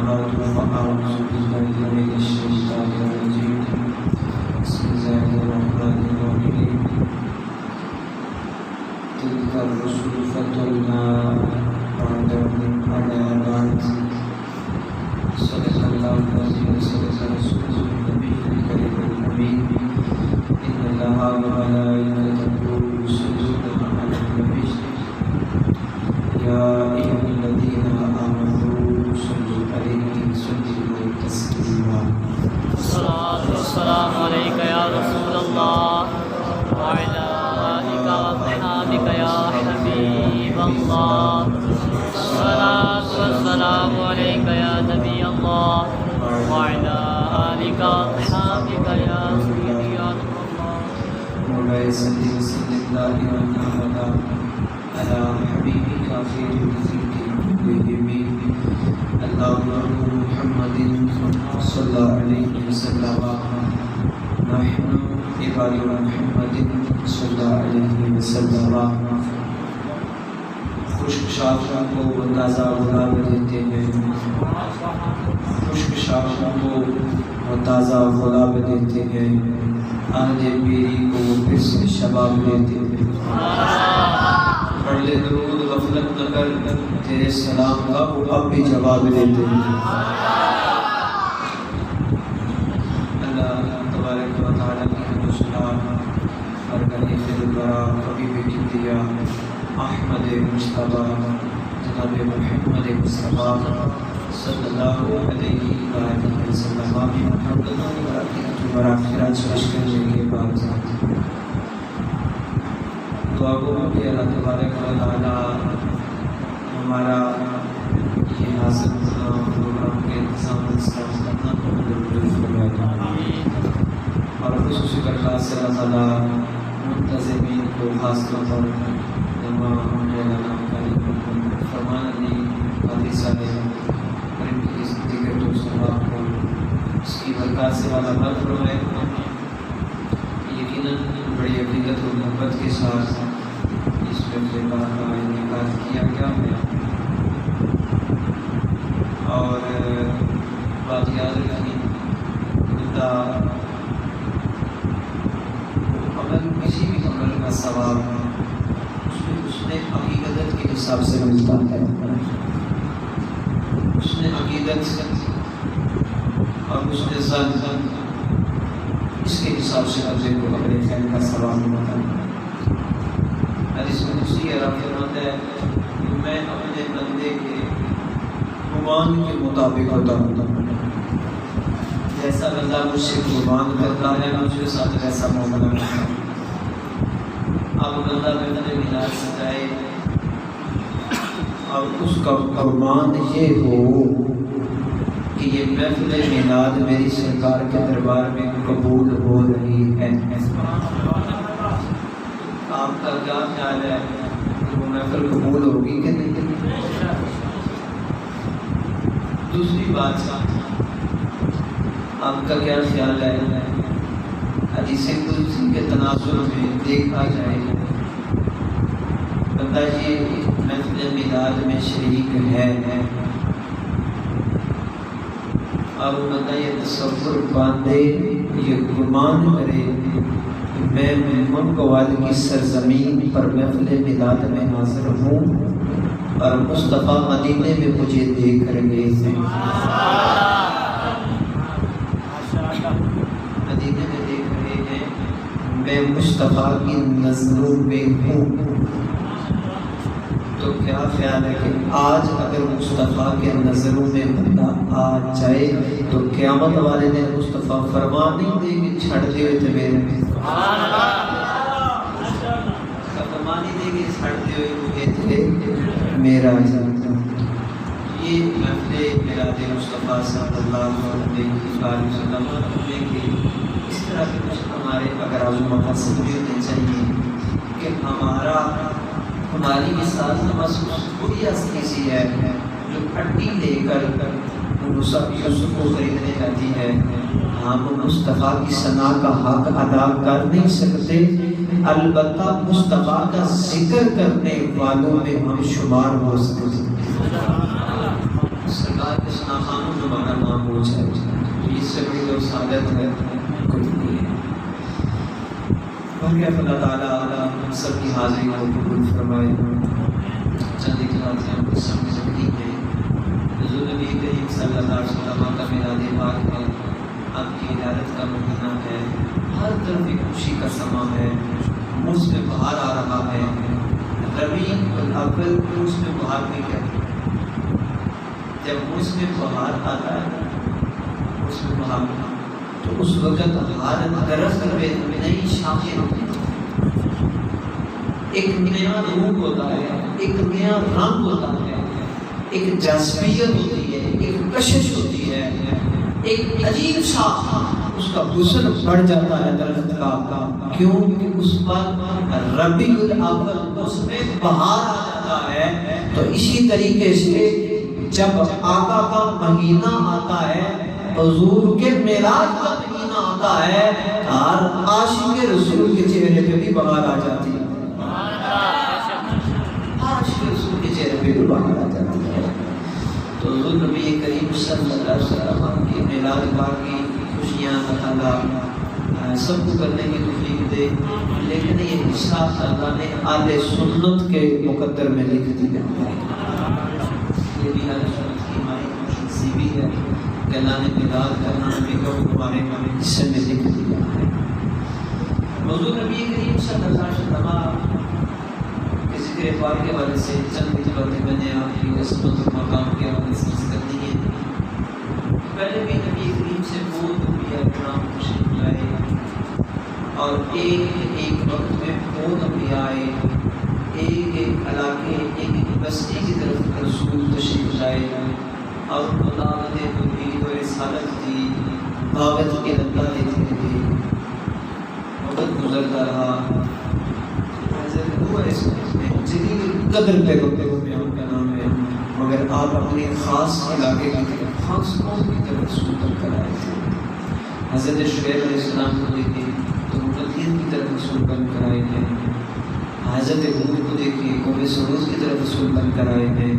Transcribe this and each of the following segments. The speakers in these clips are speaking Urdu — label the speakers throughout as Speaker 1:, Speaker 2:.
Speaker 1: بعد فأعوذ بالله من الشيطان الرجيم بسم الله الرحمن الرحيم تلك الرسل فضلنا بعضهم على بعض صدق الله العظيم وصدق رسوله النبي الكريم الأمين إن الله وملائكته يصلون على النبي يا أيها الذين آمنوا صلوا عليه وسلموا تسليما
Speaker 2: الصلاة والسلام عليك يا رسول الله وعلى آلك وأصحابك يا حبيب الله الصلاة والسلام عليك يا نبي الله وعلى آلك وأصحابك يا سيدي يا نور الله
Speaker 1: مولاي صل وسلم دائما أبدا على حبيبك خير الخلق كلهم اللهم محمد صلى الله عليه وسلم نحن عباد محمد صلى الله عليه وسلم خشک شاخوں کو وہ تازہ غلاب دیتے ہیں خشک شاخوں کو وہ تازہ غلاب دیتے ہیں عہد پیری کو وہ پھر سے شباب دیتے ہیں پڑھ لے درود غفلت نہ کر تیرے سلام کا وہ اب بھی جواب دیتے ہیں اللہ تبارک و تعالیٰ کی نمسکار اور خلیفہ الورا حبیب کبریا احمد مصطفیٰ جناب محمد مصطفیٰ صلی اللہ علیہ وآلہ وسلم محمد برآخرات سرش کرنے کے بعد دعا گو کہ اللہ تبارک و تعالیٰ ہمارا یہ حاصل پروگرام کے انتظام کرنا اور خصوصی برکات سے اللہ تعالیٰ منتظمین کو خاص طور پر فرمان علی قادری صاحب اور ان کی دیگر دوست احباب کو اس کی برکات سے والا بات فرمائے یقیناً بڑی عقیدت و محبت کے ساتھ اس محفل کا انعقاد کیا گیا ہے اور بات یاد رکھیں بندہ عمل کسی بھی عمل کا ثواب اس نے عقیدت کے حساب سے ملتا ہے اس نے عقیدت اور اس نے ذات اس کے حساب سے بندے کو اپنے خیر کا ثواب ملتا ہے حدیث میں اسی عرب فرماتا ہے کہ میں اپنے بندے کے گمان کے مطابق ہوتا ہوں جیسا بندہ مجھ سے گمان کرتا ہے میں اس کے ساتھ ویسا معاملہ کرتا ہوں اب بندہ محفل میلاد سجائے اور اس کا گمان یہ ہو کہ یہ محفل میلاد میری سرکار کے دربار میں قبول ہو رہی ہے آپ کا کیا خیال ہے کہ وہ محفل قبول ہوگی کہ نہیں؟ دوسری بات آپ کا کیا خیال ہے حدیث قدسی کے تناظر میں دیکھا جائے بندہ یہ محفل میلاد میں شریک ہے اور بندہ یہ تصور باندھے یہ گمان کرے کہ میں ملک والد کی سرزمین پر محفل میلاد میں حاضر ہوں اور مصطفیٰ مدینے میں مجھے دیکھ رہے ہیں مدینے میں دیکھ رہے ہیں میں مصطفیٰ کی نظروں میں ہوں تو کیا خیال ہے کہ آج اگر مصطفیٰ کے نظروں میں بندہ آ جائے تو قیامت والے دن مصطفیٰ فرمان نہیں دے کہ چھڑ دے ہوئے تھے میرے فرمان نہیں دے کہ چھڑ دے ہوئے تھے میرا یہ محفل میلاد مصطفیٰ صلی اللہ علیہ وسلم کہ اس طرح کے کچھ ہمارے اغراض و مقاصد بھی ہونے چاہیے کہ ہماری مثال کوئی ایسی سی ہے جو ہڈی لے کر یوسف کو خریدنے جاتی ہے ہم مصطفیٰ کی ثنا کا حق ادا کر نہیں سکتے البتہ مصطفیٰ کا ذکر کرنے والوں میں ہم شمار ہو سکتے سرکار کے سناخانوں میں ہمارا نام ہو جائے، اس سے بڑی اور سعادت ہے کوئی نہیں ہے۔ کہ اللہ تعالیٰ ہم سب کی حاضری کو قبول فرمائے۔ چند اخلاص ہم کو سمجھ رکھی ہے، حضور نبی کریم صلی اللہ علیہ وسلم کا میلاد پاک ہے، آپ کی ولادت کا مہینہ ہے، ہر طرف ایک خوشی کا سماں ہے، موسم میں بہار آ رہا ہے۔ ربیع الاول موسم میں بہار میں کیا ہے؟ جب موسم بہار آتا ہے، موسم بہار تو اس وقت ہر درخت میں نئی شاخیں ہوتی ہیں، ایک نیا روپ ہوتا ہے، ایک نیا رنگ ہوتا ہے، ایک جاذبیت ہوتی ہے، ایک کشش ہوتی ہے، ایک عجیب سا اس کا حسن بڑھ جاتا ہے درخت کا، کیوں کہ اس پر ربیع الاول اس میں بہار آ جاتا ہے۔ تو اسی طریقے سے جب آقا کا مہینہ آتا ہے، حضور کے میلاد کا مہینہ آتا ہے، ہر عاشق رسول کے چہرے پہ بھی بہار آ جاتی ہے، عاشق رسول کے چہرے پہ بھی بہار آ جاتی ہے۔ تو حضور نبی کریم صلی اللہ علیہ وسلم کی میلاد پاک کی خوشیاں اللہ سب کو کرنے کی توفیق دے، لیکن یہ حصہ اللہ نے آل سنت کے مقدر میں لکھ دیا ہے۔ یہ بھی آل سنت کی ہماری نصیبی ہے کہ اللہ نے میلاد کرنا نبی کو ہمارے حصے میں لکھ دیا ہے۔ حضور نبی کریم صلی اللہ علیہ وسلم کے ذکر پاک کے حوالے سے چند باتیں میں نے آپ کی عظمت و مقام کے حوالے سے کرنی ہے۔ پہلے بھی نبی کریم سے بہت انبیاء کرام تشریف لائے، اور ایک وقت میں بہت انبیاء آئے، ایک علاقے ایک بستی کی طرف رسول تشریف لائے، اور دعوت توحید و رسالت دی، دعوت کے اللہ دیتے رہے، وقت گزرتا رہا۔ حضرت نوح علیہ السلام جلیل قدر پیغمبر کا نام ہے، مگر آپ اپنے خاص علاقے کی طرف، خاص قوم کی طرف رسول بن کر آئے تھے۔ حضرت شعیب علیہ السلام کو دیکھیں تو مدین کی طرف رسول بن کر آئے ہیں، حضرت ہود کو دیکھیں قوم سمود کی طرف رسول بن کر آئے ہیں،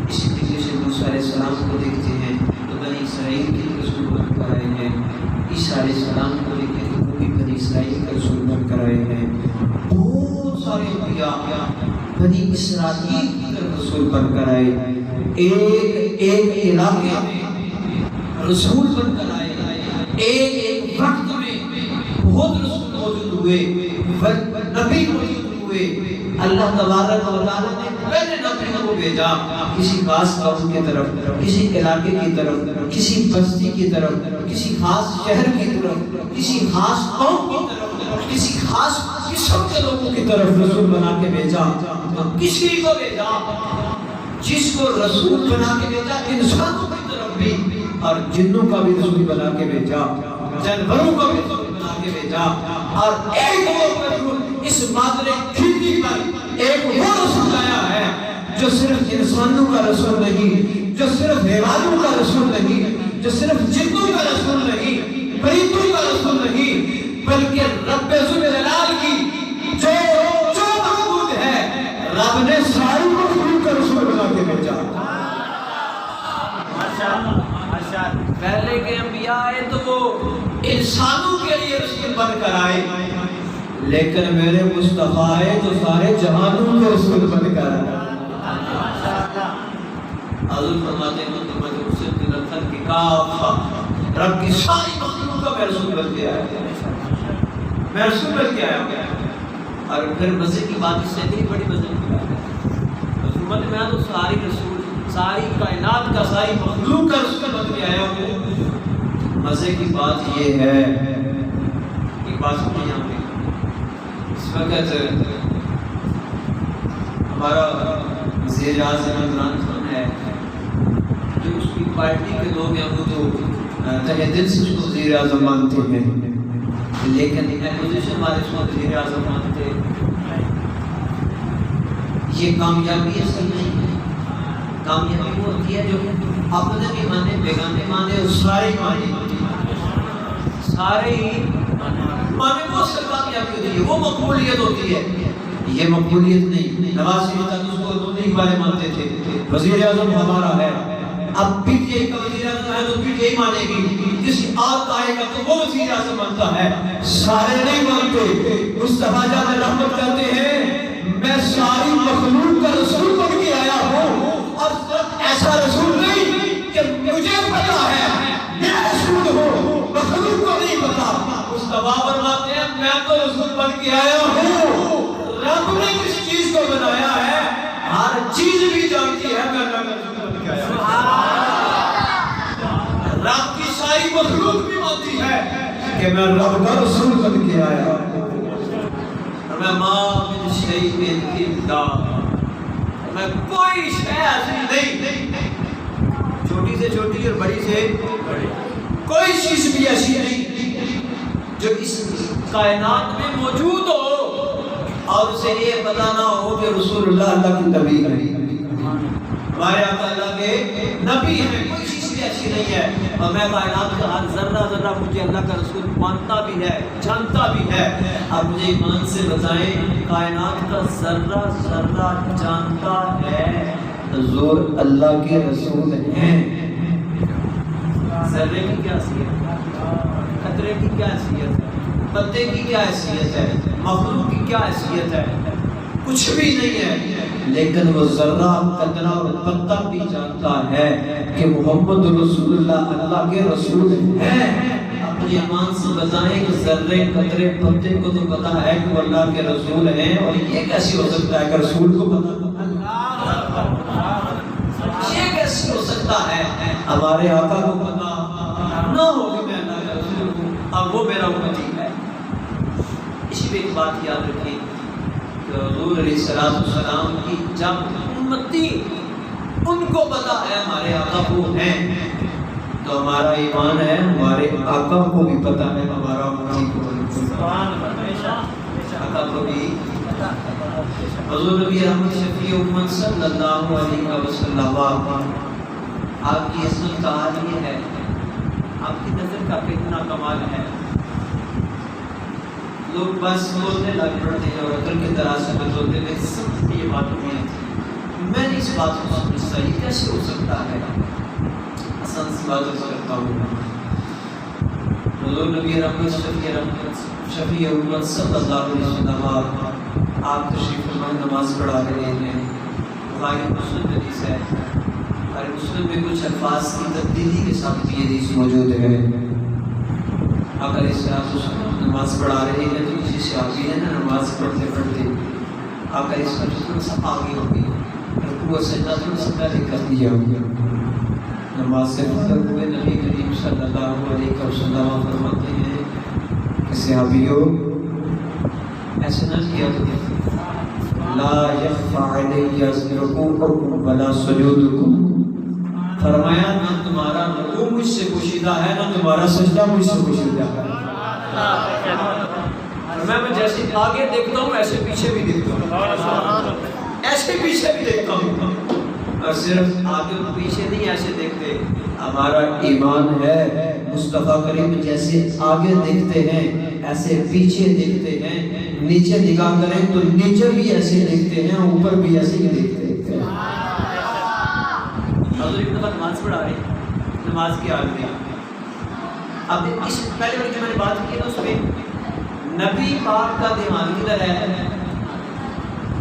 Speaker 1: اسی طریقے سے موسیٰ علیہ السلام کو دیکھتے ہیں تو بنی اسرائیل کی رسول بن کر آئے ہیں، عیسیٰ علیہ السلام کو دیکھیں تو وہ بھی بنی اسرائیل کا رسول بن کر آئے ہیں۔ بہت سارے انبیاء بنی اسرائیل کی طرف رسول بن کر آئے، ایک علاقے میں رسول بن کر آئے، ایک وقت میں بہت رسول موجود ہوئے، نبی موجود ہوئے۔ اللہ تبارک و تعالیٰ نے پہلے نبی کو بھیجا کسی خاص قوم کی طرف، کسی علاقے کی طرف، کسی بستی کی طرف، کسی خاص شہر کی طرف، کسی خاص قوم کی طرف، کسی خاص قسم کے لوگوں کی طرف رسول بنا کے بھیجا۔ تو کسی کو بھیجا جس کو رسول بنا کے بھیجا، انسانوں کی طرف بھی اور جنوں کا بھی رسول بنا کے بھیجا، جانوروں کا بھی رسول بنا کے بھیجا، اور ایک وہ رسول اس مادر کھیتی پر ایک وہ رسول آیا ہے جو صرف انسانوں کا رسول نہیں، جو صرف حیوانوں کا رسول نہیں، جو صرف جنوں کا رسول نہیں، پرندوں کا رسول نہیں، بلکہ رب ذوالجلال کی جو معبود ہے، رب نے ساری مخلوق کا رسول بنا کے بھیجا۔ پہلے کے انبیاء آئے تو وہ انسانوں کے لیے رسول بن کر آئے، لیکن میرے مصطفیٰ آئے تو سارے جہانوں کے رسول بن کر آئے۔ حضور فرماتے ہیں کہ میں رسول کی رفت کی کافہ، رب کی ساری مخلوق کا میں رسول بن کے آیا، میں رسول بن کے آیا۔ اور پھر مزے کی بات اس سے نہیں، بڑی مزے کی بات ہے، رسول میں تو ساری رسول، ساری کائنات کا، ساری مخلوق کا رسول بن کے آیا ہوں۔ مزے کی بات یہ ہے، ایک بات سنیں یہاں پہ، اس وقت ہمارا وزیر اعظم عمران خان ہے، جو اس کی پارٹی کے لوگ ہیں وہ تو تہہ دل سے اس کو وزیر اعظم مانتے ہیں، لیکن اپوزیشن والے اس کو وزیر اعظم مانتے ہیں۔ یہ کامیابی اصل نہیں ہے، کامیابی وہ ہوتی ہے جو اپنے بھی مانے، بیگانے مانے، اور سارے مانے، سارے ہی مانے، وہ اصل کامیابی ہوتی ہے، وہ مقبولیت ہوتی ہے۔ یہ مقبولیت نہیں، نواز شریف تک اس کو دونوں ہی بارے مانتے تھے، وزیر اعظم ہمارا ہے، اب پی ٹی آئی کا وزیر اعظم ہے تو پی ٹی آئی مانے گی، کسی اور کا آئے گا تو وہ وزیر اعظم بنتا ہے، سارے نہیں مانتے۔ مصطفیٰ جان رحمت کرتے ہیں میں ساری مخلوق کا رسول بن کے آیا ہوں، اور ایسا رسول نہیں کہ مجھے پتا ہے میں رسول ہوں، مخلوق کو نہیں پتا۔ مصطفیٰ فرماتے ہیں میں تو رسول بن کے آیا ہوں، رب نے کس چیز کو بنایا ہے ہر چیز بھی جانتی ہے میں رسول بن کے آیا ہوں۔ رب کی ساری مخلوق بھی مانتی ہے کہ میں رب کا رسول بن کے آیا ہوں۔ میں ماں من شیء الا میں کوئی شے ایسی نہیں، چھوٹی سے چھوٹی اور بڑی سے بڑی کوئی چیز بھی ایسی نہیں جو اس کائنات میں موجود ہو اور اسے یہ پتہ نہ ہو کہ رسول اللہ کی نبی ہے، ہمارے آقا اللہ کے نبی ہیں۔ کوئی چیز بھی ایسی نہیں ہے، اور میں کائنات کا ہر ذرہ ذرہ مجھے اللہ کا رسول مانتا بھی ہے، جانتا بھی ہے۔ آپ مجھے ایمان سے بتائیں کائنات کا ذرہ ذرہ جانتا ہے، حضور اللہ کے رسول ہیں۔ ذرے کی کیا حیثیت ہے، قطرے کی کیا حیثیت ہے، پتے کی کیا حیثیت ہے، مخلوق کی کیا حیثیت ہے، کچھ بھی نہیں ہے، لیکن وہ ذرہ قطرہ اور پتہ بھی جانتا ہے کہ محمد رسول اللہ اللہ کے رسول ہیں۔ اپنے ایمان سے بتائیں کہ ذرے قطرے پتے کو تو پتا ہے کہ وہ اللہ کے رسول ہیں، اور یہ کیسے ہو سکتا ہے کہ رسول کو پتا؟ یہ کیسے ہو سکتا ہے ہمارے آقا کو پتا نہ ہو کہ میں اللہ کا رسول ہوں اور وہ میرا امتی ہے؟ اسی پہ ایک بات یاد رکھیں کہ حضور علیہ السلام کی جب امتی ان کو پتا ہے ہمارے آقا وہ ہیں، تو ہمارا ایمان ہے ہمارے آقا کو بھی پتا ہے ہمارا امتی کو آقا کو بھی۔ حضور نبی رحمت شفیع امت صلی اللہ علیہ وسلم آپ کی عصمت کا حال یہ ہے، آپ کی نظر کا کتنا کمال ہے۔ لوگ بس بولنے لگ پڑتے ہیں اور عقل کے طرح سے بتولتے ہیں، سب یہ بات نہیں ہے۔ میں نے اس بات کو سمجھتا یہ کیسے ہو سکتا ہے؟ آسان سی بات کرتا ہوں، حضور نبی رحمت شفیع امت صلی اللہ علیہ وسلم آپ تشریف فرما نماز پڑھا رہے ہیں، بخاری مسلم حدیث ہے، اور مسلم میں کچھ الفاظ کی تبدیلی کے ساتھ بھی حدیث موجود ہے۔ اگر اس طرح نماز پڑھا رہے ہیں تو کسی سے آگے ہے نا، نماز پڑھتے پڑھتے اگر اس کا تھوڑا سا آگے ہو گئی، رکوع سجدہ تھوڑا سا پہلے کر دیا ہو، نماز سے فارغ ہوئے نبی کریم صلی اللہ علیہ وسلم فرماتے ہیں کہ صحابیوں ایسے نہ کیا کرو، لا یخفی علی رکوعکم ولا سجودکم، فرمایا نہ تمہارا رکوع مجھ سے پوشیدہ ہے نہ تمہارا سجدہ مجھ سے پوشیدہ ہے۔ میں جیسے آگے دیکھتا ہوں ایسے پیچھے بھی دیکھتا ہوں، ایسے پیچھے بھی دیکھتا ہوں، اور صرف آگے اور پیچھے نہیں ایسے دیکھتے۔ ہمارا ایمان ہے مصطفیٰ کریم جیسے آگے دیکھتے ہیں ایسے پیچھے دیکھتے ہیں، نیچے نگاہ کریں تو نیچے بھی ایسے دیکھتے ہیں، اوپر بھی ایسے ہی دیکھتے ہیں۔ حضور ایک دفعہ نماز پڑھا رہے ہیں، نماز کی حال میں اب اس پہلے والی جو میں نے بات کی ہے اس میں نبی پاک کا دھیان کدھر ہے؟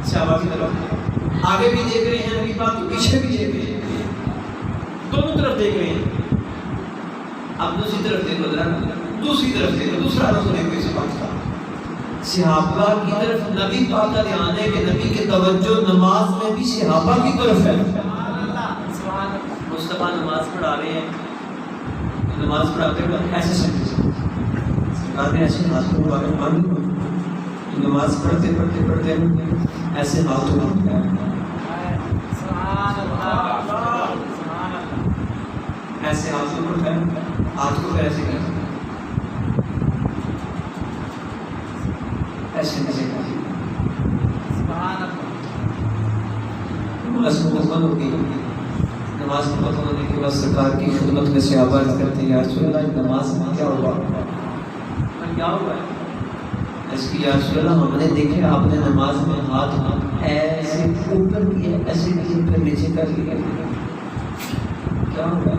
Speaker 1: صحابہ کی طرف، آگے بھی دیکھ رہے ہیں نبی پاک، پیچھے بھی دیکھ رہے ہیں، دونوں طرف دیکھ رہے ہیں۔ اب دوسری طرف دیکھو ذرا، دوسری طرف دیکھو، دوسرا رسول دیکھو اسے پاک کا صحابہ کی طرف نبی پاک کا دھیان ہے کہ نبی کی توجہ نماز میں بھی صحابہ کی طرف ہے۔ مصطفیٰ نماز پڑھا رہے ہیں، نماز پڑھاتے وقت ایسے سمجھے سرکار نے ایسے ہاتھ کو بند، نماز پڑھتے پڑھتے پڑھتے ایسے ہاتھ کو ایسے ہاتھ کو اٹھائے، ہاتھ کو ایسے کریں، ایسے ایسے کریں، نماز مکمل ہو گئی۔ نماز مکمل ہونے کے بعد سرکار کی خدمت میں صحابہ عرض کرتے ہیں یا رسول اللہ نماز میں کیا ہوا؟ کیا ہوا ہے؟ اس کی یا رسول اللہ ہم نے دیکھے آپ نے نماز میں ہاتھ ایسے اوپر کیا، ایسے کیا، پھر نیچے کر لیا۔ کیا ہوگا؟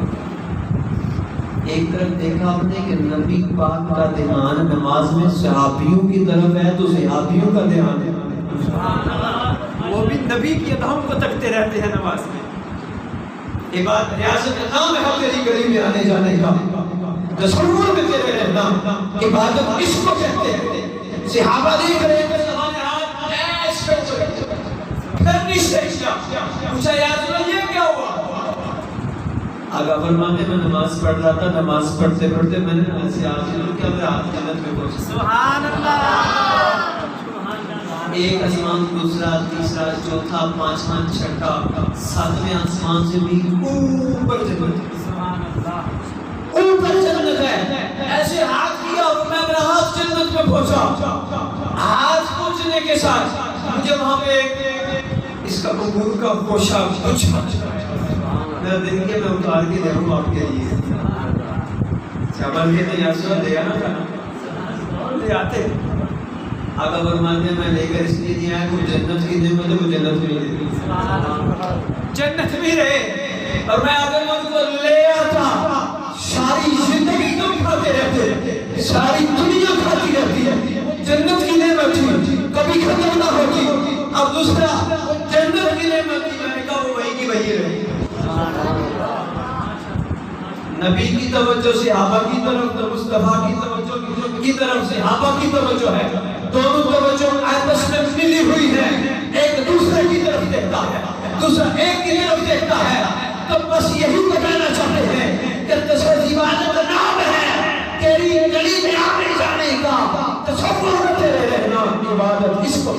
Speaker 1: ایک طرف دیکھا آپ نے کہ نبی پاک کا دھیان نماز میں صحابیوں کی طرف ہے تو صحابیوں کا دھیان ہے،
Speaker 3: وہ بھی نبی کی ادھم کو تکتے رہتے ہیں نماز میں.
Speaker 1: یہ بات ریاست کا نام ہے تیری گلی میں آنے جانے کا، تصور میں تیرے رہنا، عبادت اس کو کہتے ہیں. صحابہ دیکھ رہے ہیں ایس پہ پھر نیچے پوچھا یا رسول اللہ یہ کیا ہوا؟ آگا فرماتے میں نماز پڑھ رہا تھا، نماز پڑھتے پڑھتے میں نے ایسے کیا میرا ہاتھ جنت میں پہنچا.
Speaker 3: سبحان اللہ.
Speaker 1: ایک آسمان، دوسرا، تیسرا، چوتھا، پانچواں، چھٹا، ساتویں آسمان سے بھی اوپر جنت، اوپر جنت ہے. ایسے ہاتھ کیا اور میں میرا ہاتھ جنت میں پہنچا. ہاتھ پہنچنے کے ساتھ مجھے وہاں پہ اس کا عبور کا پوشاک کچھ میں دن کے میں اتار کے دے رہا آپ کے لیے. چبل کے تو یاسو لے آنا لے آتے. آقا فرماتے ہیں میں لے کر اس لیے دیا ہے کوئی جنت کی نعمت ہے، کوئی جنت میں لے
Speaker 3: جنت بھی رہے
Speaker 1: اور میں اگر مجھ کو لے آتا ساری زندگی تو کھاتے رہتے، ساری دنیا کھاتی رہتی ہے. جنت کی نعمت تھی کبھی ختم نہ ہوتی. اب دوسرا جنت کی نعمت تھی، میں نے کہا وہ وہی کی وہی رہے. نبی کی توجہ صحابہ کی طرف، تو مصطفیٰ کی توجہ کی طرف صحابہ کی توجہ ہے. دونوں توجہ آپس میں ملی ہوئی ہے، ایک دوسرے کی طرف دیکھتا ہے، دوسرا ایک کی طرف دیکھتا ہے. تو بس یہی بتانا چاہتے ہیں کہ تصویر عبادت نام ہے، تیری گلی میں آنے جانے کا تصور میں تیرے رہنا عبادت اس کو.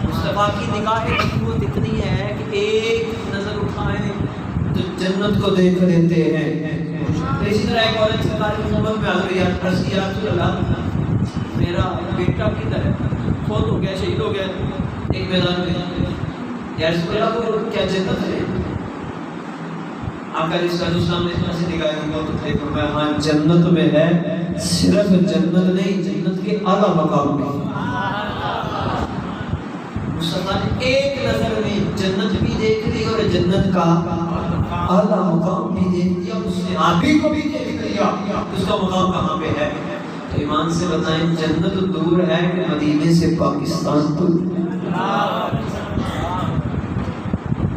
Speaker 1: مصطفیٰ کی نگاہ قوت اتنی ہے کہ ایک نظر اٹھائیں تو جنت کو دیکھ لیتے ہیں. اسی طرح ایک عورت سرکاری محبت میں حاضر عرض کیا رسول اللہ میرا بیٹا کدھر ہے؟ فوت ہو گیا، شہید ہو گیا ایک میدان میں. یا رسول اللہ وہ کیا جنت ہے؟ آقا علیہ السلام نے اس طرح سے نگاہ کو تو فرمایا ہاں جنت میں ہے، صرف جنت نہیں جنت کے اعلیٰ مقام میں. مصطفیٰ نے ایک نظر میں جنت بھی دیکھ لی اور جنت کا اعلیٰ مقام بھی دیکھ لیا. اس نے آبی کو بھی دیکھ لیا اس کا مقام کہاں پہ ہے. تو ایمان سے بتائیں جنت دور ہے کہ مدینے سے پاکستان دور.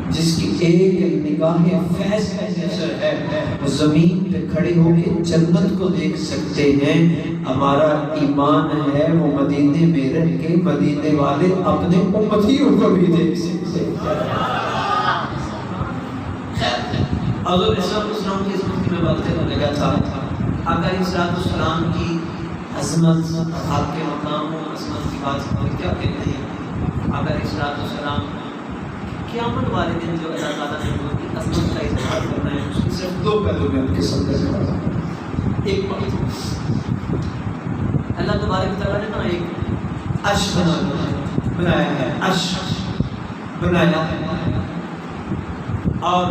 Speaker 1: جس کی ایک نگاہ فیض کا جیسر ہے وہ زمین پہ کھڑے ہو کے جنت کو دیکھ سکتے ہیں. ہمارا ایمان ہے وہ مدینے میں رہ کے مدینے والے اپنے امتیوں کو بھی دیکھ سکتے ہیں. حضور صلی اللہ علیہ وسلم کی عظمت کی میں بات کرنے لگا تھا. آقا علیہ السلام کی عظمت، آپ کے مقام و عظمت کی بات کریں کیا کہتے ہیں. آقا علیہ السلام قیامت والے دن جو اللہ تعالیٰ نے ان کی عظمت کا اظہار کرنا ہے اس کی صرف دو پہلو میں آپ کے سامنے سے بتا. ایک بات اللہ تبارک تعالیٰ نے نا ایک عرش بنایا ہے، عرش بنایا ہے اور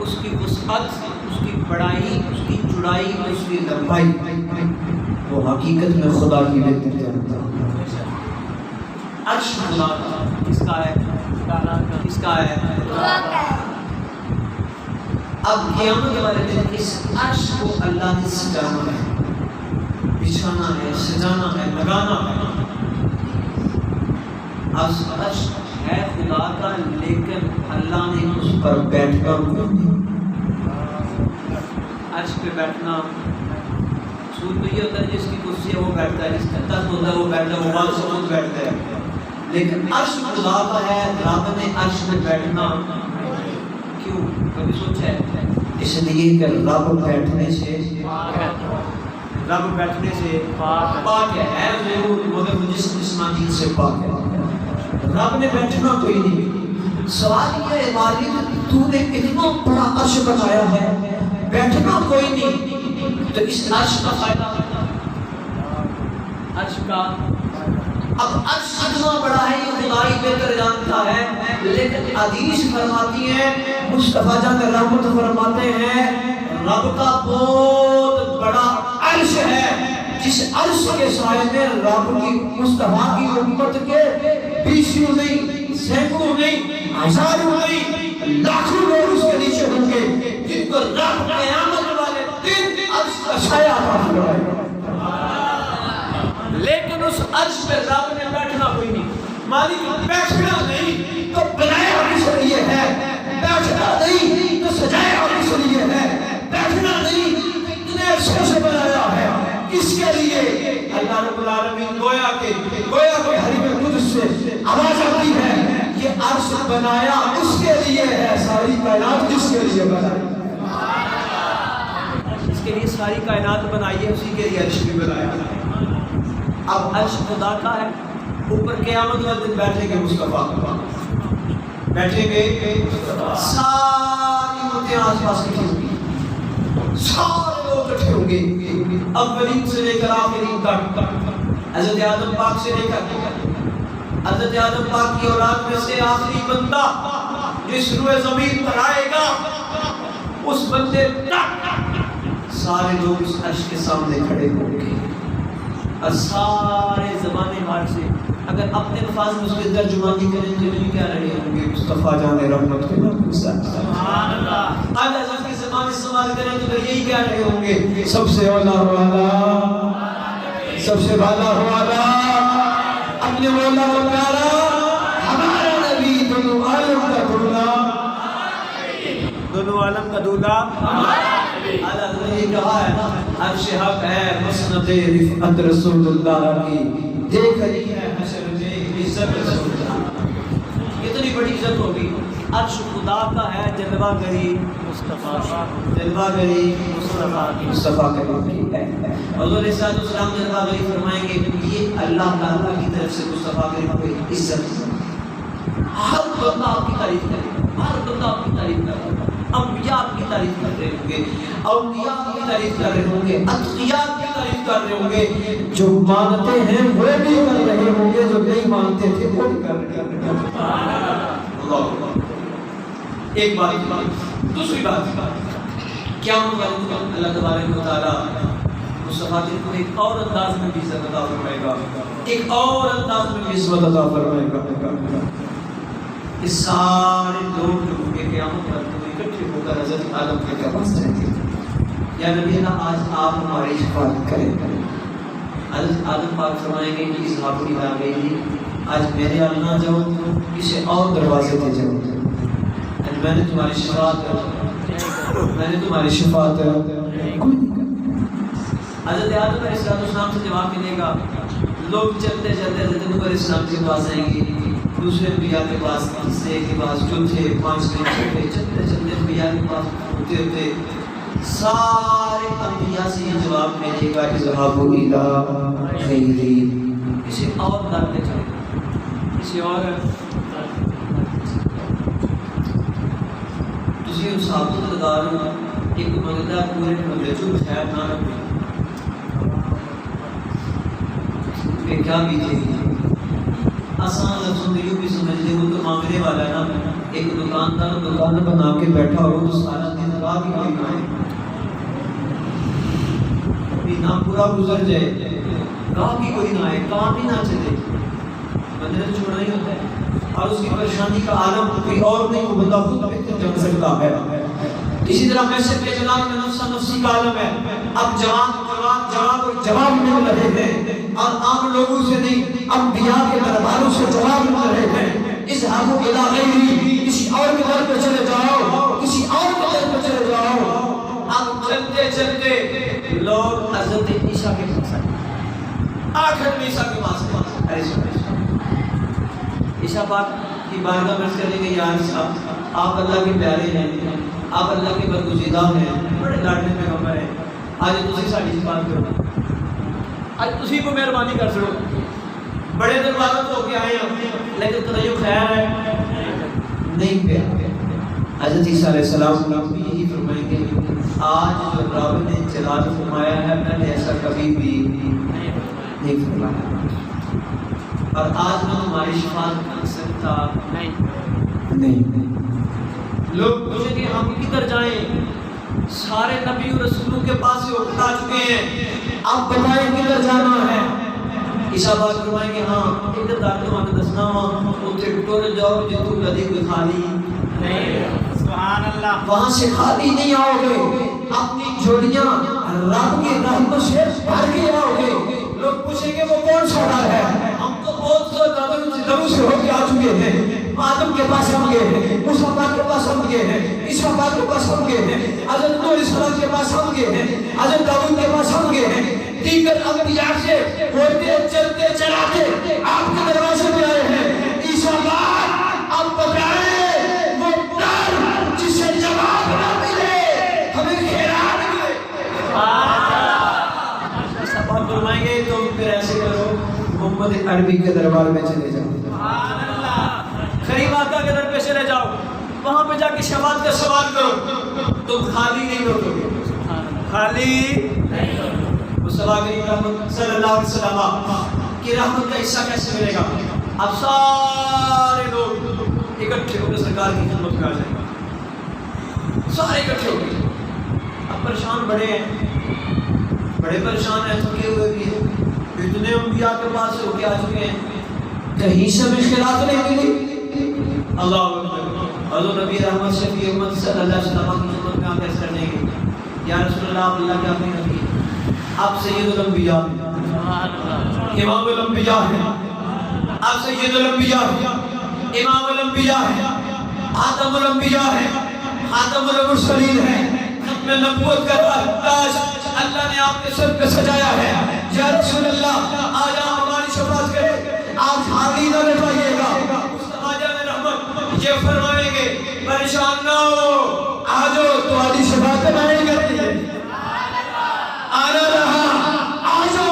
Speaker 1: اس کی وسعت، اس کی بڑائی، اس کی چوڑائی، اس کی لمبائی وہ حقیقت میں خدا کی بہتر جانتا ہے. عرش خدا کا کس کا ہے؟ کس کا ہے؟ اب قیامت والے دن اس عرش کو اللہ نے سجانا ہے، بچھانا ہے، سجانا ہے، لگانا ہے. عرش ہے خدا کا لیکن اللہ نے اس پر بیٹھنا نہیں. عرش پہ بیٹھنا سود تو یہ ہوتا ہے جس کی کرسی ہے وہ بیٹھتا ہے، جس کا تخت ہوتا ہے وہ بیٹھتا ہے، وہ مال سمود بیٹھتا ہے. لیکن عرش خدا کا ہے، رب نے عرش میں بیٹھنا کیوں؟ کبھی سوچا ہے؟ اس لیے کہ رب بیٹھنے سے پاک ہے ضرور مگر جسمانی سے پاک ہے. رب نے بیٹھنا کوئی نہیں. سوال یہ ہے مالک تو نے اتنا بڑا عرش بنایا ہے، بیٹھنا کوئی نہیں، تو اس عرش کا فائدہ عرش کا اب عرش اتنا بڑا ہے یہ خدائی بہتر جانتا ہے. لیکن حدیث فرماتی ہے، مصطفیٰ جان رحمت فرماتے ہیں رب کا بہت بڑا عرش ہے جس عرش کے سائے میں رب کی مصطفیٰ کی امت کے 20 نہیں، سینکڑوں نہیں، ہزاروں نہیں، لاکھوں لوگ اس کے نیچے ہوں گے جن کو رب قیامت والے دن عرش کا سایہ عطا فرمائے گا۔
Speaker 3: لیکن اس عرش پہ رب نے بیٹھنا کوئی نہیں، مالک بیٹھنا نہیں
Speaker 1: تو بنایا کس لیے ہے، بیٹھنا نہیں تو سجایا کس لیے ہے، بیٹھنا نہیں تو اتنے عرصے سے بنایا ہے کس کے لیے؟
Speaker 3: اللہ رب العالمین گویا کہ
Speaker 1: حریم قدس سے آواز آتی ہے یہ عرش بنایا اس کے لیے ہے، ساری کائنات جس کے لیے بنائی،
Speaker 3: اس کے لیے ساری کائنات بنائی ہے، اسی کے لیے عرش بھی بنایا۔ اب عرش خدا کا ہے، اوپر قیامت والے دن بیٹھیں گے مصطفیٰ، بیٹھیں گے
Speaker 1: ساری امتیں آس پاس اکٹھی ہوں گی، سارے لوگ اکٹھے ہوں گے، اولین سے لے کر آخرین تک، حضرت آدم پاک سے لے کر حضرت آدم پاک کی اولاد میں سے آخری بندہ جس روئے زمین پر آئے گا اس بندے تک سارے لوگ اس عرش کے سامنے کھڑے ہوں گے، اور سارے زمانے بھر سے اگر اپنے الفاظ میں اس کے ترجمانی کریں تو یہ کیا رہے ہوں گے؟ مصطفیٰ جان رحمت کے نام سبحان اللہ۔ آج حضرت کے زمانے سوال کریں تو یہی کیا رہے ہوں گے؟ سب سے اولا والا، سب سے بالا والا، اپنے مولا و پیارا ہمارا نبی، دونوں عالم کا دولہ،
Speaker 3: دونوں عالم کا دولہ
Speaker 1: حضرت نے یہ کہا ہے نا عرش حق ہے مسند رفعت رسول اللہ کی، دیکھ رہی ہے حشر میں عزت رسول اللہ، اتنی بڑی عزت ہوگی۔ عرش خدا کا ہے، جلوہ گری
Speaker 2: مصطفیٰ
Speaker 1: جلوہ گری
Speaker 2: مصطفیٰ کی
Speaker 1: مصطفیٰ کی ہے۔ حضور علیہ السلام جلوہ گری فرمائیں گے یہ اللہ تعالیٰ کی طرف سے مصطفیٰ کی کوئی عزت، ہر بندہ آپ کی تعریف کرے، ہر بندہ آپ کی تعریف کرے، انبیاء آپ کی تعریف کر رہے ہوں گے، اولیاء آپ کی تعریف کر رہے ہوں گے، اتقیاء آپ کی تعریف کر رہے ہوں گے، جو مانتے ہیں وہ بھی کر رہے ہوں گے، جو نہیں مانتے تھے وہ بھی کر رہے ہوں گے۔ اللہ ایک بات، دوسری بات، قیامت والے دن اللہ تبارک و تعالیٰ مصطفیٰ کو ایک اور انداز میں بھی عزت عطا فرمائے گا، ایک اور انداز میں بھی عزت عطا فرمائے گا۔ یہ سارے لوگ جو ہوں گے قیامت والے دن اکٹھے ہو کر حضرت آدم کے پاس جائیں گے، یا نبی اللہ آج آپ ہماری شفاعت کریں۔ حضرت آدم پاک فرمائیں گے کہ اس حاضری میں آ گئی، آج میرے آل نہ جاؤ، کسی اور دروازے پہ جاؤ، میں نے تمہاری شفاعت میں نے تمہاری شفاعت کوئی نہیں کرتا۔ حضرت آدم علیہ السلام سے جواب ملے گا، لوگ چلتے چلتے حضرت نوح علیہ السلام کے پاس آئیں گے، دوسرے انبیاء کے پاس، تیسرے کے پاس، چوتھے، پانچویں، چھٹے، چلتے چلتے انبیاء کے پاس ہوتے ہوتے سارے انبیاء سے یہ جواب ملے گا اذهبوا الی غیری، کسی اور در پہ چلے، کسی اور تسی اس ثابت لگا رہا ایک منگتا پورے محلے جو خیر نہ رکھے کہ کیا بیتے آسان لفظوں میں یوں بھی سمجھ لے وہ تو مانگنے والا نا، ایک دکاندار دکان بنا کے بیٹھا ہو تو سارا دن راہ بھی کوئی نہ آئے، نہ پورا گزر جائے، راہ بھی کوئی نہ آئے، کام بھی نہ چلے، بندے نے چھوڑنا ہی ہوتا ہے، اور اس کی پریشانی کا عالم کوئی اور نہیں، وہ بندہ خود بہتر جان سکتا ہے۔ اسی طرح محشر کے جناب میں نفسا نفسی کا عالم ہے، اب جواب مل رہے ہیں، اور عام لوگوں سے نہیں، انبیاء کے درباروں سے جواب مل رہے ہیں، اذهبوا الی غیری، کسی اور کے در پہ چلے جاؤ، کسی اور کے در پہ چلے جاؤ۔ اب چلتے چلتے لوگ حضرت عیسیٰ کے پاس آئے، آخر میں عیسیٰ کے پاس عیسیٰ پاک کی بارگاہ میں کریں گے، یا عیسیٰ آپ اللہ کے پیارے ہیں، آپ اللہ کے برگزیدہ ہیں، بڑے لاڈلے پیغمبر ہیں، آج تسی ساڈی بات کرو، آج تسی کو مہربانی کر سکو، بڑے دروازوں ہو کے آئے ہیں، لیکن تنیو خیر ہے نہیں پیا۔ حضرت عیسیٰ علیہ السلام بھی یہی فرمائیں گے، آج جو رب نے جلال فرمایا ہے میں نے ایسا کبھی بھی نہیں فرمایا، اور آج میں تمہاری شفاعت کر سکتا نہیں۔ لوگ پوچھیں کہ ہم کدھر جائیں، سارے نبی و رسولوں کے پاس ہی اٹھا چکے ہیں، اب بتائیں کدھر جانا ہے۔ عیسیٰ پاک فرمائیں گے ہاں ادھر داخل ہمیں دسنا وا، اتنے ٹر جاؤ جتوں کدی کوئی خالی
Speaker 2: سبحان اللہ.
Speaker 3: وہاں سے خالی نہیں آؤ گے، اپنی جھولیاں رب کی رحمت سے بھر کے آؤ گے. لوگ پوچھیں گے وہ کون سا ڈر ہے؟ ہم تو بہت دنوں سے ہو کے آ چکے ہیں. آدم کے پاس ہم گئے ہیں، موسیٰ پاک کے پاس ہم گئے ہیں، عیسیٰ پاک کے پاس ہم گئے ہیں، حضرت نوح علیہ السلام کے پاس ہم گئے ہیں، حضرت داؤد کے پاس ہم گئے ہیں. دیگر انبیاء سے ہوتے چلتے چلاتے آپ کے دروازے پہ آئے ہیں. عیسیٰ پاک آپ بتائیں وہ ڈر جسے جواب نہ ملے ہمیں خیرات ملے. سبق فرمائیں گے تم پھر ایسے کرو محمد عربی کے دربار میں چلے جاؤ، کریم آقا کے در پہ چلے جاؤ، وہاں پہ جا کے شفاعت کا سوال کرو. تم خالی نہیں لوٹو گے، خالی مصطفیٰ کریم رحمت صلی اللہ علیہ وسلم کی رحمت کا حصہ کیسے ملے گا؟ اب سارے لوگ اکٹھے ہو کے سرکار کی خدمت میں آ جائیں گے، سارے اکٹھے ہو گئے. اب پریشان بڑے ہیں، بڑے پریشان ہیں، تھکے ہوئے بھی ہیں. اتنے انبیاء کے پاس ہو کے آ چکے ہیں، کہیں سے بھی خیرات نہیں ملی. اللہ اکبر. حضور نبی رحمت شفیع امت صلی اللہ علیہ وسلم کی خدمت میں آ کے کرنے کے یا رسول اللہ آپ اللہ کے اپنی نبی آپ سید الانبیاء ہیں، امام الانبیاء ہیں، آپ سید الانبیاء ہیں، امام الانبیاء ہیں، خاتم الانبیاء ہیں، خاتم المرسلین ہیں. ختم نبوت کا تاج اللہ نے آپ کے سر پہ سجایا ہے. یا رسول اللہ آج آپ ہماری شفاعت کریں، آپ خالی نہ لٹائیے گا. مصطفیٰ جان رحمت یہ فرمائیں گے پریشان نہ ہو، آجو تمہاری شفاعت میں نہیں کرنی ہے. آنا رہا آجو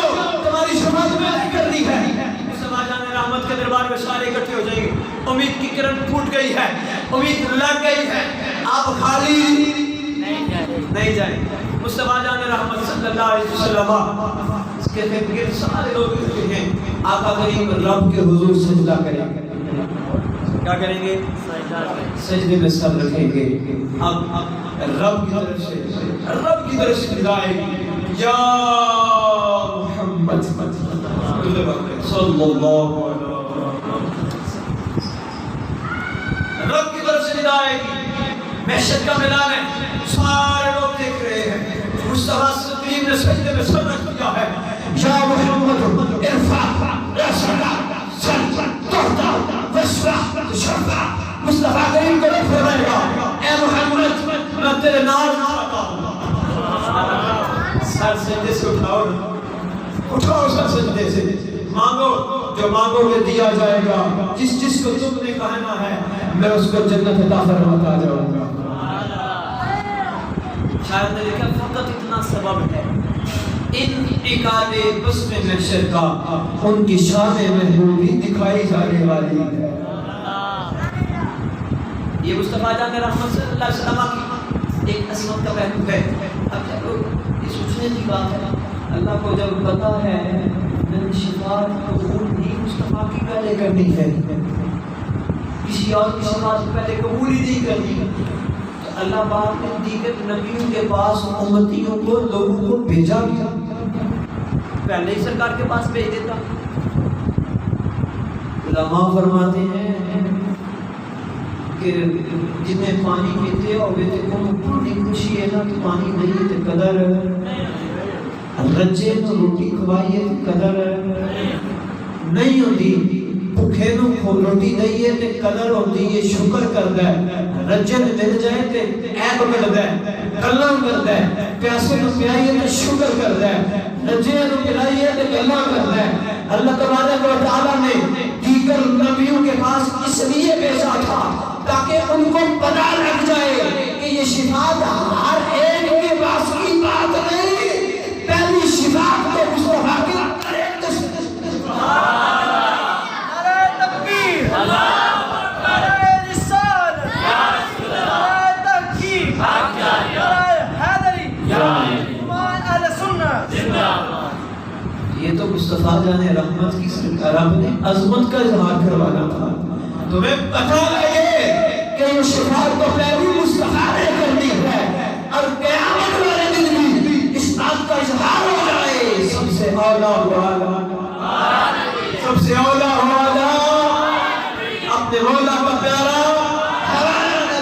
Speaker 3: تمہاری شفاعت میں نہیں کرنی ہے. مصطفیٰ جان رحمت کے دربار میں سارے اکٹھے ہو جائیں گے. امید کی کرن پھوٹ گئی ہے، امید لگ گئی ہے، آپ خالی نہیں جائیں. مصطفیٰ جان رحمت صلی اللہ علیہ وسلم اس کے گرد سارے لوگ اکٹھے ہیں. آقا کریم رب کے حضور سجدہ کریں گے. کیا کریں گے؟ سجدے میں سر رکھیں گے. اب رب کی طرف سے ندائے یا محمد صلی اللہ علیہ وسلم. رب کی طرف سے ندائے گی. محشر کا میدان ہے، سارے لوگ دیکھ رہے ہیں. مصطفیٰ کریم نے سجدے میں سر رکھ دیا ہے. یا محمد ارفع رأسک تحت واشرح صدرک. مصطفیٰ کریم کو نہیں فرمائے گا اے محمد میں تیرے نام چاہتا ہوں. سر سجدے سے اٹھاؤ، اٹھاؤ سر سجدے سے. مانگو، جو مانگو گے دیا جائے گا. جس کو تم نے کہنا ہے میں اس کو جنت عطا فرماتا جاؤں گا. شاید نے لکھا فقط اتنا سبب ہے ان اکال بسم محشر کا ان کی شان محبوبی دکھائی جانے والی ہے. یہ مصطفیٰ جان رحمت صلی اللہ علیہ وسلم کی ایک عظمت کا پہلو ہے. اب جب یہ سوچنے کی بات ہے، اللہ کو جب پتا ہے میری شفاعت قبول نہیں مصطفیٰ کی پہلے کرنی ہے، کسی اور کی شفاعت پہلے قبول ہی نہیں کرنی، تو اللہ پاک نے دیگر نبیوں کے پاس امتیوں کو لوگوں کو بھیجا گیا. پہلے ہی سرکار کے پاس بھیج دیتا. علماء فرماتے ہیں کہ جنہیں پانی پیتے ہوئے تے پانی خوشی ہے نا کہ پانی نہیں تے قدر، رجے تو روٹی کھوائیے تے قدر نہیں ہوتی، بھوکے نو روٹی دئیے تے قدر ہوتی ہے، شکر کردا ہے. رجے مل جائے تے عیب کردا ہے، گلاں کردا ہے. پیاسے نو پیائیے تے شکر کردا ہے، رجے نو پلائیے تے گلاں کردا ہے. اللہ تبارک و تعالی نے دیگر نبیوں کے پاس اس لیے بھیجا تھا تاکہ ان کو پتہ لگ جائے کہ یہ شفاعت ہر ایک کے پاس کی بات نہیں، پہلی شفاعت تو مصطفیٰ کی یہ تو مصطفیٰ جان رحمت کی سرکار رب نے عظمت کا اظہار کروانا تھا. تمہیں پتہ لگے کہ یہ شفاعت تو پہلی مصطفیٰ نے کرنی ہے اور قیامت والے دن بھی اس بات کا اظہار ہو جائے سب سے اولیٰ والا، سب سے اولیٰ والا اپنے مولا کا پیارا حوالہ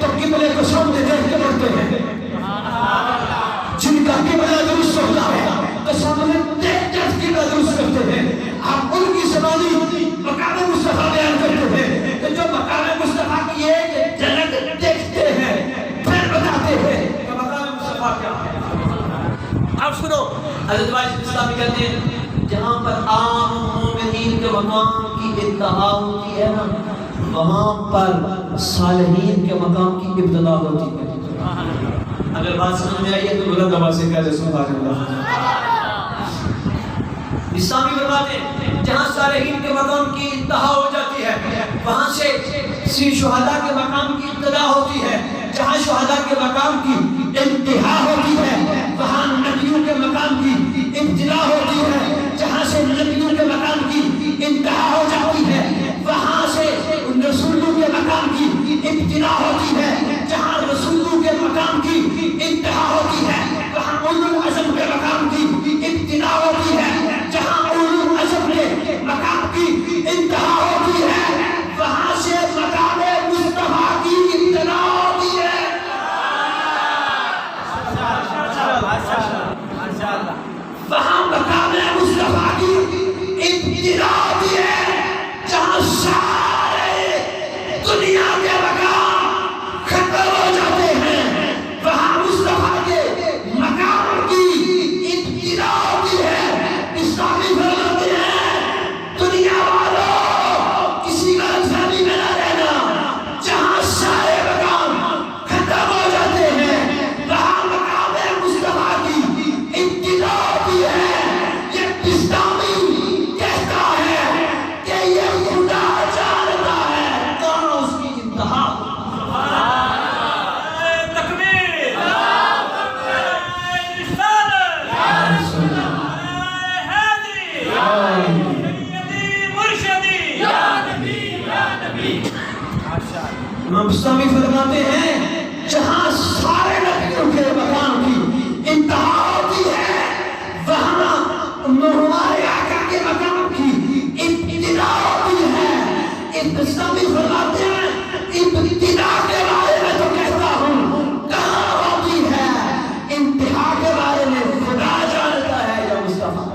Speaker 3: تو قبلے کو سامنے دیکھ کے بڑھتے ہیں. جن کا قبلہ درست ہوتا ہے تو سامنے دیکھ کر قبلہ درست کرتے ہیں. ہم ان کی زبانی مقام مصطفیٰ بیان کرتے ہیں کہ جو مقام مصطفیٰ کی ایک جھلک دیکھتے ہیں پھر بتاتے ہیں کہ مقام مصطفیٰ کیا ہے. اب سنو حضرت واجد اسلامی کہتے ہیں جہاں پر عام مومنین کے مقام کی انتہا ہوتی ہے نا وہاں پر صالحین کے مقام کی ابتدا ہوتی ہے. اگر بات سمجھ میں آئی ہے تو بلند آواز سے کہہ دے سبحان اللہ. اسلامی فرماتے ہیں جہاں صالحین کے مقام کی انتہا ہو جاتی ہے وہاں سے شہداء کے مقام کی ابتدا ہوتی ہے. جہاں شہداء کے مقام کی انتہا ہوتی ہے وہاں نبیوں کے مقام کی ابتدا ہوتی ہے. جہاں سے نبیوں کے مقام کی انتہا ہو جاتی ہے وہاں سے رسولوں کے مقام کی ابتدا ہوتی ہے. جہاں رسولوں کے مقام کی انتہا ہوتی ہے وہاں اولو العزم کے مقام کی ابتدا ہوتی ہے. جہاں اولو العزم کے مقام کی انتہا ہوتی ہے وہاں سے مقام مصطفیٰ کی ابتدا ہوتی ہے. وہاں مقام مصطفیٰ کی ابتدا ہوتی ہے. جہاں سارے دنیا کے مقام ختم ہو جاتے ہیں وہاں مصطفیٰ کے مقام کی ابتدا ہوتی ہے. اسلامی فرماتے ہیں دنیا والوں کسی غلط فہمی میں نہ رہنا. جہاں سارے مقام ختم ہو جاتے ہیں وہاں مقام مصطفیٰ کی ابتدا ہوتی ہے. یہ اسلامی کہتا ہے کہ یہ خدا جانتا ہے کہاں اس کی انتہا. تکبیر امام مصطفی فرماتے ہیں جہاں سارے نبیوں کے مقام کی انتہا ہوتی ہے وہاں ہمارے آقا کے مقام کی ابتدا ہوتی ہے. مصطفی فرماتے ہیں ابتدا کے بارے میں تو کہتا ہوں کہاں ہوتی ہے انتہا کے بارے میں خدا جانتا ہے یا مصطفیٰ.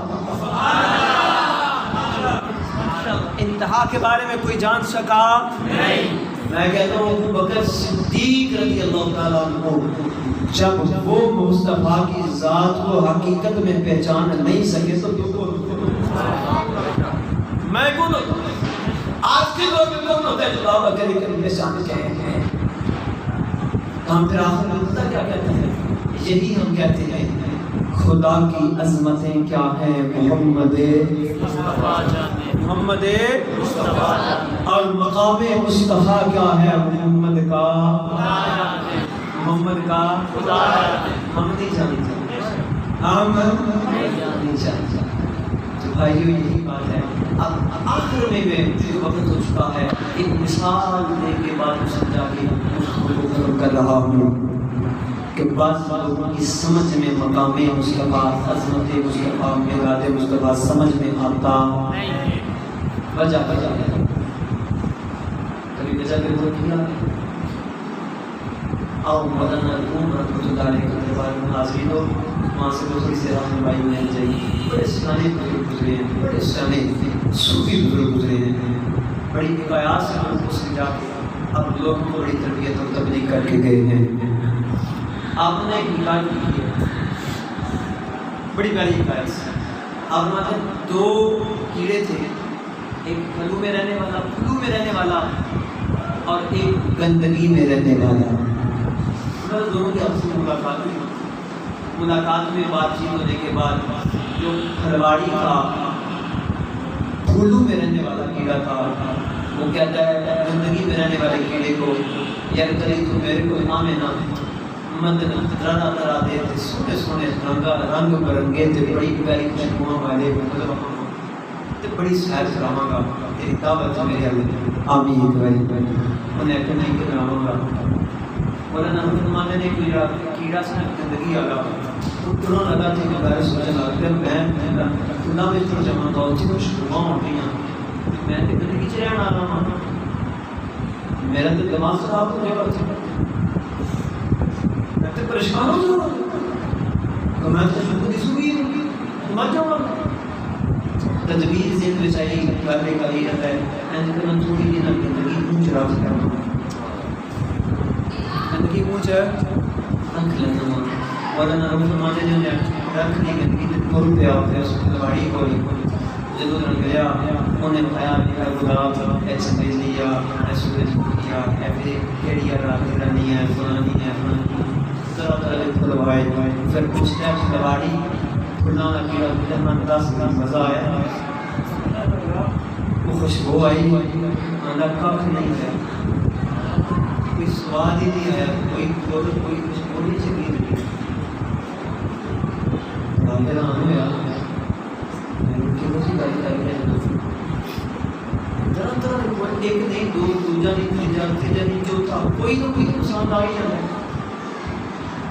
Speaker 3: انتہا کے بارے میں کوئی جان سکا نہیں. میں کہتا ہوں ابو بکر صدیق رضی اللہ تعالیٰ عنہ جب وہ مصطفیٰ کی ذات کو حقیقت میں پہچان نہیں سکے تو میں کون ہوتا ہوں. آج کے دور میں کون ہوتا ہے جو ابو بکر کی پہچان کہے ہیں. ہم پھر آخر میں پتہ کیا کہتے ہیں یہی ہم کہتے ہیں خدا کی عظمتیں کیا ہیں محمد اور مقام مصطفیٰ کیا ہے محمد کا ہم نہیں جانتے. ہم نہیں جانتے. تو بھائیو یہی بات ہے. اب آخر میں جو وقت ہو چکا ہے ایک مثال دے کے بعد سمجھا کے اس کو ختم کر رہا ہوں کہ بعض لوگوں کی سمجھ میں مقام مصطفیٰ عظمت مصطفیٰ میراد مصطفیٰ سمجھ میں آتا وجہ کبھی وجہ کے وہ کیا آؤ مولانا رحمۃ اللہ علیہ کے دربار میں حاضری ہو وہاں سے دوسری سے رہنمائی مل جائے. بڑے سیانے بزرگ گزرے ہیں بڑے سیانے صوفی بزرگ گزرے ہیں بڑی حکایات سے لوگوں سے جا کے اب لوگوں کو بڑی تربیت اور تبلیغ کر کے گئے ہیں. آپ نے ایک حکایت کی ہے بڑی پیاری حکایت سے. آپ نے دو کیڑے تھے ایک پھلو میں رہنے والا اور ایک گندگی میں رہنے والا. دونوں کی آپس میں ملاقات ہوئی. ملاقات میں بات چیت ہونے کے بعد جو پھلواڑی تھا پھولوں میں رہنے والا کیڑا تھا وہ کہتا ہے گندگی میں رہنے والے کیڑے کو یار کری تو میرے کو امام نا مند طرح طرح دے سونے سونے رنگ برنگے تے بڑی پیاری خوشبوؤں والے تے بڑی سیر کراواں گا تیری دعوت میرے اللہ آمین بھائی انہیں اپنے کے کراواں گا. مولانا رحمۃ نے کیڑا سے گندگی آگا اتنا لگا تھا کہ میرے سوچنے لگتے میں اللہ میں تو جمع تو اچھی خوشبوؤں ہوتی ہیں میں تے گندگی چ رہنا آ رہا ہوں میرا تو دماغ خراب ہو جائے گا. پریشان ہو جاؤ تو میں تو خود ہی سوئی مر جاؤں تدبیر ذہن میں چاہیے کرنے کا یہ رہتا ہے میں تھوڑی دیر گندگی اونچ راز کروں گندگی اونچ رکھ لینا مولانا رب فرماتے جو رکھ لی گندگی تے تر پہ آتے اس کی دوائی کوئی جدو نہ گیا انہیں بتایا میرا گلاب ایچ انگریزی یا ایسوریج یا ایفے کیڑی رانی ہے فلانی ہے فلانی طرح طرح کے پھلوائے پھر پوچھتے ہیں دواڑی کھلنا کیڑا جہاں دس کا مزہ آیا وہ خوشبو آئی اندر کھ نہیں ہے کوئی سواد ہی نہیں آیا کوئی خوشبو نہیں چکی نہیں حیران ہوا طرح طرح ایک نہیں دو دوجا نہیں تیجا نہیں چوتھا کوئی نہ کوئی پسند آ ہی جاتا ہے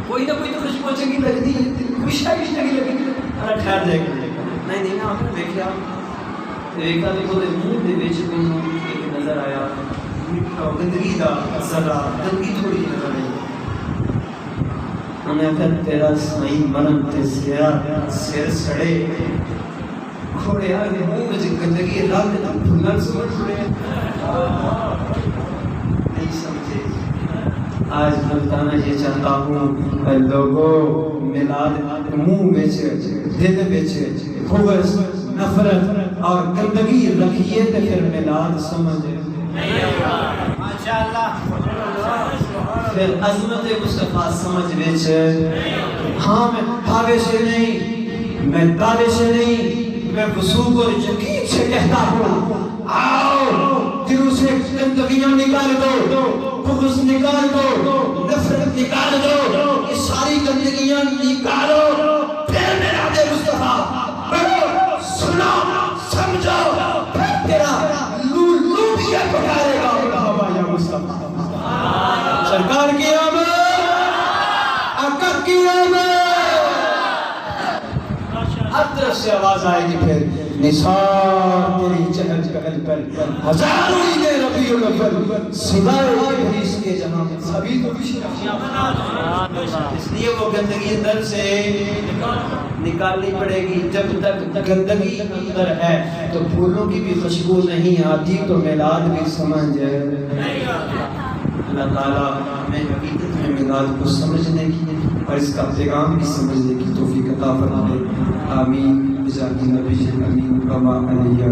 Speaker 3: کوئی نہ کوئی تو خوشبو چنگی لگتی ہے کوئی شاید بھی چنگی لگتی ہے ٹھہر جائے گا نہیں نہیں آپ نے دیکھا دیکھا تو وہ منہ دے وچ ایک نظر آیا گندگی دا ذرا گندگی تھوڑی نظر آئی انہیں کہا تیرا سائی مرم تے سیر سڑے کھوڑے آگے منہ میں گندگی رات تے پھلن سمجھ پڑے نہیں سمجھے آج میں بتانا یہ چاہتا ہوں لوگوں میلاد منہ بچ دل بچ خوبص نفرت اور گندگی رکھیے تو پھر میلاد سمجھے پھر عظمت مصطفیٰ سمجھ بچ ہاں میں دعوے سے نہیں میں دعوے سے نہیں میں وثوق اور یقین سے کہتا ہوں آؤ دلوں سے گندگیاں نکال دو بغض نکال دو نفرت نکال دو یہ ساری گندگیاں نکالو پھر میرا دے مصطفیٰ پڑھو سنو سمجھو پھر تیرا لوبیت پکارے گا مرحبا یا مصطفیٰ سرکار کی آمد آقا کی آمد ہر طرف سے آواز آئے گی پھر نثار تیری چہل پہل پر ہزاروں عیدیں ربیع الاول سوائے ابلیس کے جہاں سبھی تو اس لیے وہ گندگی اندر سے نکالنی پڑے گی جب تک گندگی اندر ہے تو پھولوں کی بھی خوشبو نہیں آتی تو میلاد بھی سمجھ اللہ تعالیٰ ہمیں حقیقت میں میلاد کو سمجھنے کی اور اس کا پیغام بھی سمجھنے کی توفیق عطا فرمائے آمین بجاہ نبی امین کما علیہ